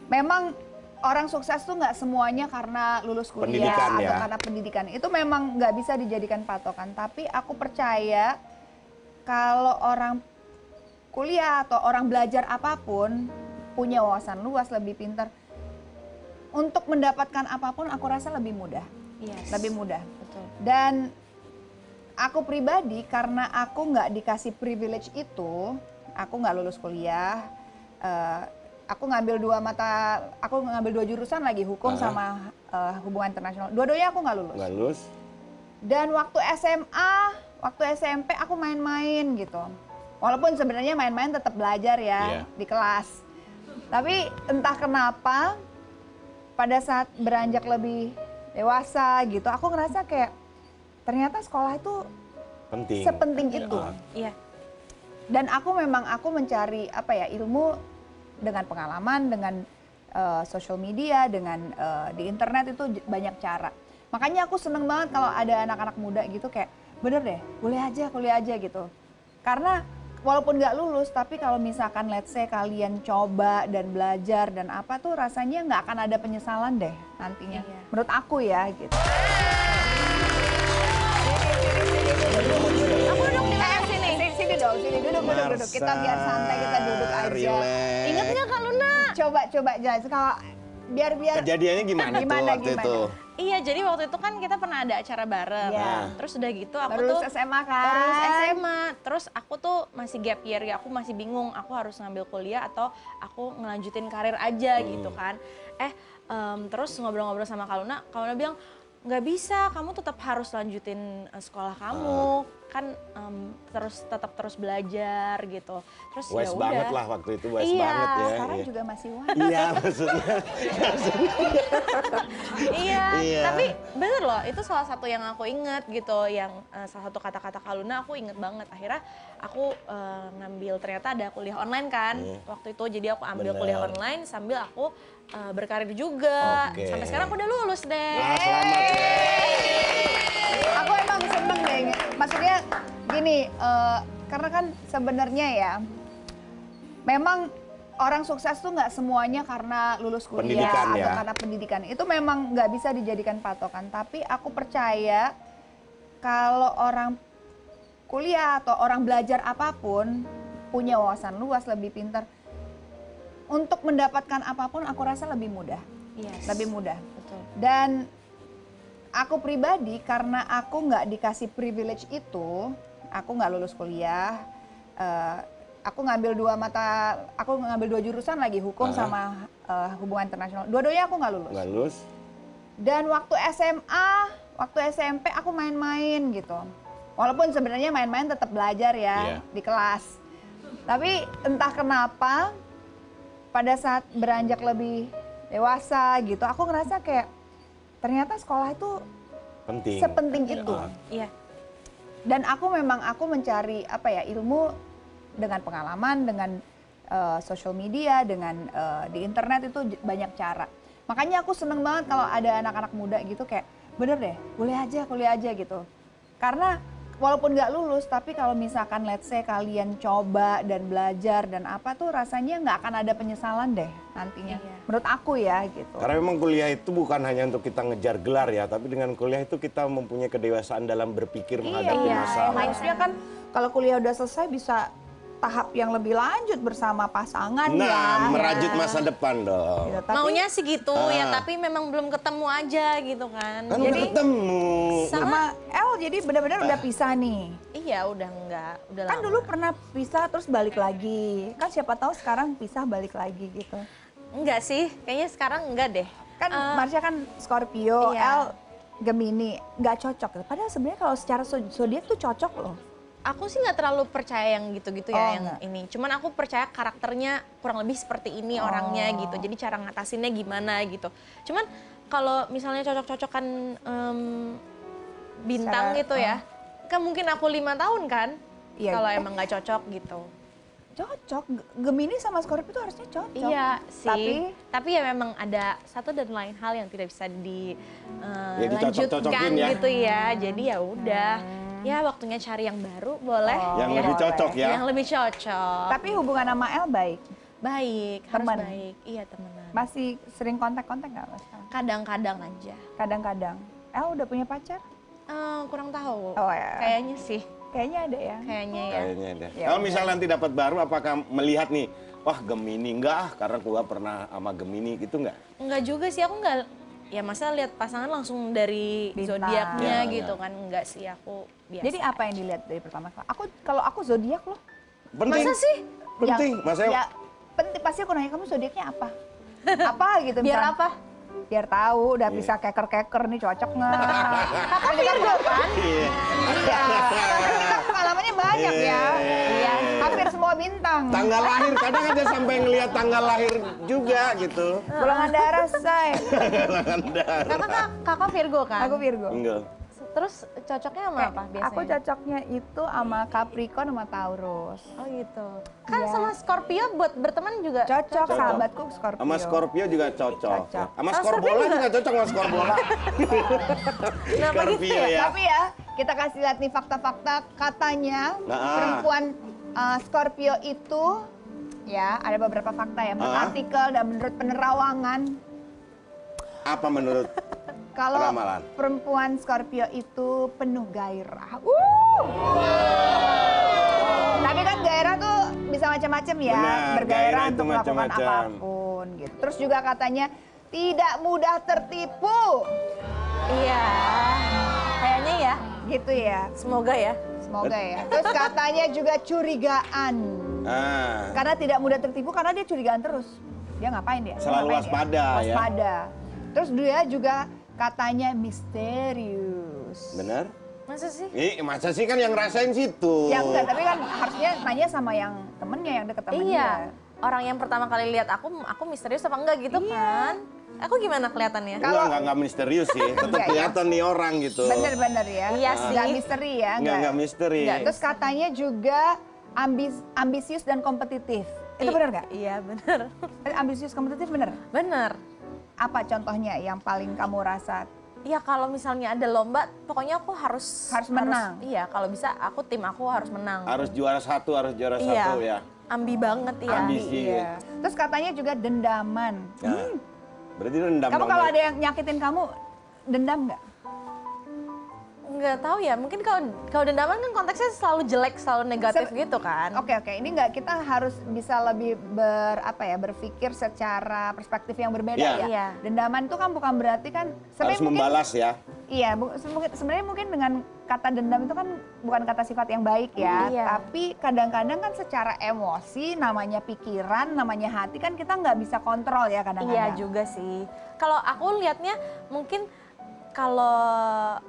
memang orang sukses tuh nggak semuanya karena lulus kuliah atau karena pendidikan. Itu memang nggak bisa dijadikan patokan. Tapi aku percaya kalau orang kuliah atau orang belajar apapun, punya wawasan luas, lebih pintar, untuk mendapatkan apapun aku rasa lebih mudah. Yes. Lebih mudah. Betul. Dan aku pribadi karena aku nggak dikasih privilege itu, aku nggak lulus kuliah, aku ngambil dua jurusan lagi, hukum sama hubungan internasional. Dua-duanya aku nggak lulus. Nggak lulus. Dan waktu SMA, waktu SMP aku main-main gitu. Walaupun sebenarnya main-main tetap belajar ya di kelas. Tapi entah kenapa pada saat beranjak lebih dewasa gitu, aku ngerasa kayak ternyata sekolah itu penting. Sepenting itu. Iya. Dan aku mencari ilmu dengan pengalaman, dengan social media, dengan di internet itu banyak cara. Makanya aku seneng banget kalau ada anak-anak muda gitu kayak bener deh, kuliah aja gitu. Karena walaupun nggak lulus, tapi kalau misalkan let's say kalian coba dan belajar dan apa tuh rasanya nggak akan ada penyesalan deh nantinya. Iya. Menurut aku ya gitu. Aku duduk di mana sini? Sini duduk. Kita biar santai, kita duduk aja. Relax. Ingat nggak Kak Luna? Coba jelas kalau biar Kejadiannya gimana tuh waktu itu? Iya, jadi waktu itu kan kita pernah ada acara bareng. Iya. Terus udah gitu aku baru lulus SMA kan? baru lulus SMA. Terus aku tuh masih gap year ya, aku masih bingung aku harus ngambil kuliah atau aku ngelanjutin karir aja gitu kan. Terus ngobrol-ngobrol sama Kak Luna bilang nggak bisa, kamu tetap harus lanjutin sekolah kamu, kan tetap terus belajar gitu. Terus Wise ya banget udah. lah waktu itu, wise banget ya. Sekarang juga masih wise. Iya maksudnya. Iya, Iya. tapi bener loh, itu salah satu yang aku inget gitu, yang salah satu kata-kata Kak Luna aku inget banget. Akhirnya aku ngambil, ternyata ada kuliah online kan waktu itu, jadi aku ambil kuliah online sambil aku berkarir juga. Oke. Sampai sekarang aku udah lulus deh. Selamat ya. Aku emang seneng deh, maksudnya gini, karena kan sebenarnya ya, memang orang sukses tuh nggak semuanya karena lulus kuliah Pendidikan, atau ya. karena pendidikan. Itu memang nggak bisa dijadikan patokan. Tapi aku percaya kalau orang kuliah atau orang belajar apapun, punya wawasan luas, lebih pintar, untuk mendapatkan apapun aku rasa lebih mudah. Yes. Lebih mudah. Betul. Dan aku pribadi karena aku nggak dikasih privilege itu, aku nggak lulus kuliah, aku ngambil dua jurusan lagi, hukum sama hubungan internasional. Dua-duanya aku nggak lulus. Nggak lulus. Dan waktu SMA, waktu SMP aku main-main gitu. Walaupun sebenarnya main-main tetap belajar ya di kelas. Tapi entah kenapa pada saat beranjak lebih dewasa gitu, aku ngerasa kayak ternyata sekolah itu Penting. sepenting itu. Iya. Dan aku mencari ilmu dengan pengalaman, dengan social media, dengan di internet itu banyak cara. Makanya aku seneng banget kalau ada anak-anak muda gitu kayak bener deh, kuliah aja gitu. Karena walaupun nggak lulus, tapi kalau misalkan let's say kalian coba dan belajar dan apa tuh rasanya nggak akan ada penyesalan deh nantinya. Menurut aku ya gitu. Karena memang kuliah itu bukan hanya untuk kita ngejar gelar ya, tapi dengan kuliah itu kita mempunyai kedewasaan dalam berpikir menghadapi masalah. Maksudnya kan kalau kuliah udah selesai bisa tahap yang lebih lanjut bersama pasangan Nah, merajut masa depan dong. Gitu, tapi Maunya sih gitu ya, tapi memang belum ketemu aja gitu kan. Kan udah ketemu. sama El jadi benar-benar udah pisah nih. Iya, udah enggak, udah Kan lama. dulu pernah pisah terus balik lagi. Kan siapa tahu sekarang pisah balik lagi gitu. Enggak sih, kayaknya sekarang enggak deh. Kan Marsha kan Scorpio, Iya. El Gemini, nggak cocok. Padahal sebenarnya kalau secara zodiak tuh cocok loh. Aku sih nggak terlalu percaya yang gitu-gitu ya, yang enggak. ini. Cuman aku percaya karakternya kurang lebih seperti ini orangnya gitu. Jadi cara ngatasinnya gimana gitu. Cuman kalau misalnya cocok-cocokan bintang Secara, gitu ya, kan mungkin aku 5 tahun kan. Iya. Kalau emang nggak cocok gitu. Cocok, Gemini sama Scorpio itu harusnya cocok. Iya sih. Tapi Tapi ya memang ada satu dan lain hal yang tidak bisa dicocok-cocokin dilanjutkan ya. gitu ya. Jadi ya udah. Ya waktunya cari yang baru boleh. Yang lebih cocok ya. Yang lebih cocok. tapi hubungan sama El baik. Baik, harus Teman? baik. Iya, temenan. Masih sering kontak-kontak nggak Mas? Kadang-kadang aja. Kadang-kadang. Udah punya pacar? Kurang tahu. Oh ya. Kayaknya sih, Kayaknya ada ya. kayaknya ya. Kayaknya deh. Ya Kalau udah. misalnya nanti dapat baru, apakah melihat nih, wah Gemini enggak karena gua pernah sama Gemini gitu enggak? Enggak juga sih, aku enggak, ya masa lihat pasangan langsung dari Bintang. zodiaknya Ya, gitu ya. kan, enggak sih, aku biasa. Jadi apa yang dilihat dari pertama kali? Kalau aku zodiak loh. Penting. Masa sih? Penting, Mas Eo. Ya, penting. Pasti aku nanya kamu zodiaknya apa? Apa gitu? Biar misalnya. apa? Biar tahu, udah Iya. bisa keker-keker nih cocok nggak? Kakak Virgo kan? Iya. Iya. Karena kita pengalamannya banyak ya. Iya. Hampir semua bintang. Tanggal lahir, kadang ada sampai ngelihat tanggal lahir juga gitu. Golongan darah, say. Kalangan darah. Kakak Virgo kan? Aku Virgo. Enggak. Terus cocoknya sama apa biasanya? Aku cocoknya itu sama Capricorn sama Taurus. Oh gitu. Kan Iya. sama Scorpio buat berteman juga Cocok, sahabatku Scorpio. Sama Scorpio juga cocok. Cocok. Sama Oh, Scorbola Scorpio juga cocok sama Scorbola. Kenapa gitu Scorpio ya. Tapi ya, kita kasih lihat nih fakta-fakta katanya Nah. perempuan Scorpio itu ya ada beberapa fakta ya menurut Ah. artikel dan menurut penerawangan. Apa menurut Kalau Ramalan. perempuan Scorpio itu penuh gairah. Tapi kan gairah tuh bisa macam-macam ya. Benar, Bergairah gairah itu untuk melakukan macam-macam. apapun gitu. Terus juga katanya tidak mudah tertipu. Iya. Kayaknya ya. Gitu ya. Semoga ya. Semoga ya. Terus katanya juga curigaan. Ah, Karena tidak mudah tertipu karena dia curigaan terus. Dia ngapain dia? Dia Selalu ngapain waspada dia? ya. Waspada. Terus dia juga katanya misterius. benar? Masa sih? Masa sih kan yang ngerasain situ. Ya enggak, tapi kan harusnya nanya sama yang temennya yang deket sama dia. Iya. Orang yang pertama kali lihat aku misterius apa enggak gitu kan? Aku gimana kelihatannya? Enggak misterius sih, tetap Iya, iya. kelihatan nih orang gitu. Bener-bener ya. Iya sih. Nggak misteri ya. Enggak misteri. Nggak. Terus katanya juga ambisius dan kompetitif. Itu benar nggak? Iya bener. Ambisius kompetitif bener? Bener. Apa contohnya yang paling kamu rasa? Iya kalau misalnya ada lomba, pokoknya aku harus menang. Iya kalau bisa tim aku harus menang. Harus juara satu Iya. ya. Ambi banget ya. Ambisi. Iya. Terus katanya juga dendaman. Nah, berarti dendam Kamu dong, kalau Mbak. ada yang nyakitin kamu, dendam nggak? Nggak tahu ya, mungkin kalau dendaman kan konteksnya selalu jelek, selalu negatif gitu kan. Oke, ini nggak, kita harus bisa lebih berpikir secara perspektif yang berbeda Iya. ya. Iya. Dendaman itu kan bukan berarti kan Harus membalas ya. Iya, sebenarnya mungkin dengan kata dendam itu kan bukan kata sifat yang baik ya, Iya. tapi kadang-kadang kan secara emosi, namanya pikiran, namanya hati kan kita nggak bisa kontrol ya kadang-kadang. Iya juga sih. Kalau aku lihatnya mungkin kalau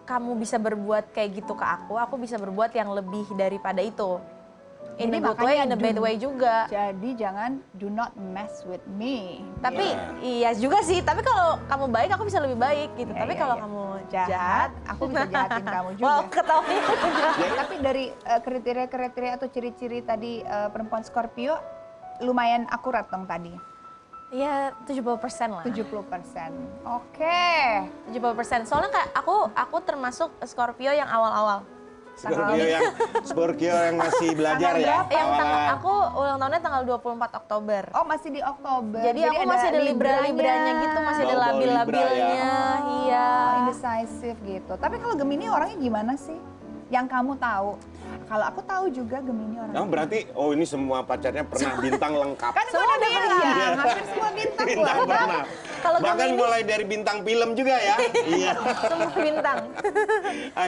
kamu bisa berbuat kayak gitu ke aku bisa berbuat yang lebih daripada itu. In Jadi a good way, in a bad way juga. Jadi jangan do not mess with me. Tapi Iya. iya juga sih, tapi kalau kamu baik aku bisa lebih baik gitu. Iya, Tapi iya, kalau iya. kamu Jahat, jahat, aku bisa jahatin kamu juga. Wow, ketawanya. Tapi dari kriteria-kriteria atau ciri-ciri tadi perempuan Scorpio lumayan akurat dong tadi. Ya 70% lah. 70%. Oke. 70%. Soalnya kayak aku termasuk Scorpio yang awal-awal. Scorpio yang masih belajar Tanggal ya. berapa? Yang awal-awal. aku ulang tahunnya tanggal 24 Oktober. Oh, masih di Oktober. Jadi aku masih ada Libra-Libranya gitu, masih ada Bau-bau labil-labilnya. Libra Iya. Indecisive gitu. Tapi kalau Gemini orangnya gimana sih? Yang kamu tahu? Kalau aku tahu juga Gemini orangnya. Nah, berarti ini semua pacarnya pernah bintang lengkap. Kan gue udah bilang, hampir semua bintang Bintang gua. pernah. Kalau Bahkan Gemini- mulai dari bintang film juga ya. Iya. Semua bintang.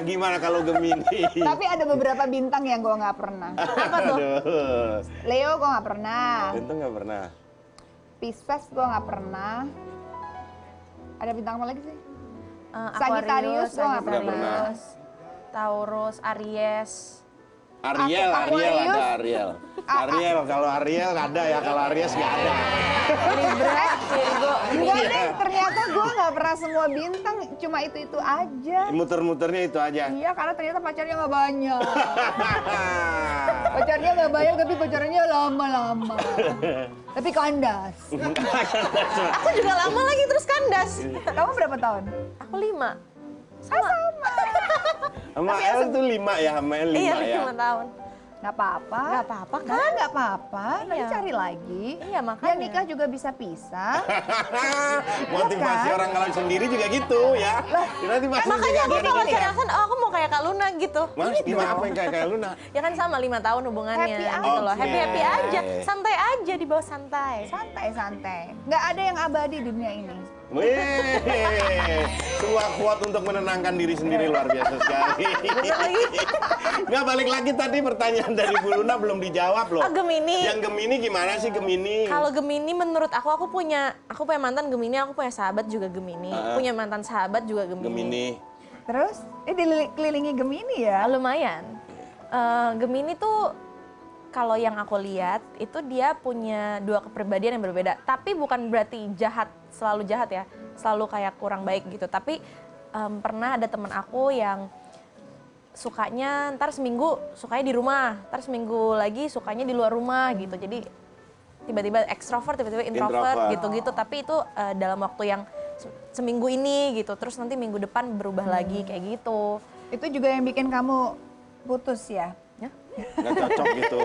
Gimana kalau Gemini? Tapi ada beberapa bintang yang gue nggak pernah. Apa tuh? Aduh. Leo gue nggak pernah. Bintang nggak pernah. Pisces gue nggak pernah. Ada bintang apa lagi sih? Aquarius, Sagittarius gua nggak Sagittarius, Taurus, Aries. Ariel Aquarius. ada Ariel. Ariel, kalau Ariel ada ya, kalau Aries nggak ada. Libra, Virgo. Enggak deh, ternyata gue nggak pernah semua bintang, cuma itu aja. Muter-muternya itu aja. Iya, karena ternyata pacarnya nggak banyak. Pacarnya nggak banyak, tapi pacarnya lama-lama. Tapi kandas. Aku juga lama lagi terus kandas. Kamu berapa tahun? Aku 5. Sama. Sama El tuh 5 ya, sama El 5 Iya, ya. 5 tahun. Nggak apa-apa. Nggak apa-apa kan? Nggak apa-apa, nanti Iya. cari lagi. Iya, makanya. Yang nikah juga bisa pisah. Motivasi Kan? orang kalau sendiri juga gitu ya. Nanti masih Makanya aku juga kalau gini. cari alasan, oh aku mau kayak Kak Luna gitu. Mas, gimana apa yang kayak Luna? Ya kan sama 5 tahun hubungannya Happy gitu loh. aja. Happy-happy aja, santai aja di bawah santai. Santai-santai. Nggak ada yang abadi di dunia ini. Wih, sebuah quote untuk menenangkan diri sendiri luar biasa sekali. Nggak, balik lagi tadi pertanyaan dari Bu Luna belum dijawab loh. Oh, Gemini. Yang Gemini gimana sih Gemini? Kalau Gemini menurut aku punya mantan Gemini, aku punya sahabat juga Gemini, punya mantan sahabat juga Gemini. Gemini. Terus, dikelilingi Gemini ya? Lumayan. Gemini tuh kalau yang aku lihat itu dia punya 2 kepribadian yang berbeda. Tapi bukan berarti selalu jahat ya, selalu kayak kurang baik gitu. Tapi pernah ada temen aku yang sukanya ntar seminggu sukanya di rumah, ntar seminggu lagi sukanya di luar rumah gitu. Jadi tiba-tiba ekstrovert, tiba-tiba introvert gitu-gitu. Tapi itu dalam waktu yang seminggu ini gitu. Terus nanti minggu depan berubah lagi kayak gitu. Itu juga yang bikin kamu putus ya? Nggak cocok gitu.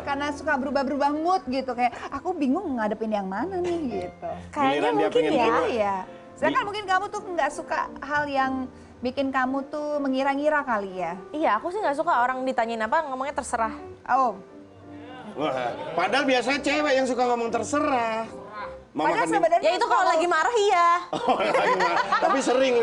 Karena suka berubah-berubah mood gitu, kayak aku bingung ngadepin yang mana nih gitu. Kayaknya Giliran dia mungkin pengen ya. terima. Iya. Sedangkan mungkin kamu tuh nggak suka hal yang bikin kamu tuh mengira-ngira kali ya. Iya, aku sih nggak suka orang ditanyain apa ngomongnya terserah. Oh, Wah, padahal biasanya cewek yang suka ngomong terserah. Mama padahal kan sebenarnya Ya itu kalau lagi marah iya. Oh, lagi marah. Tapi sering.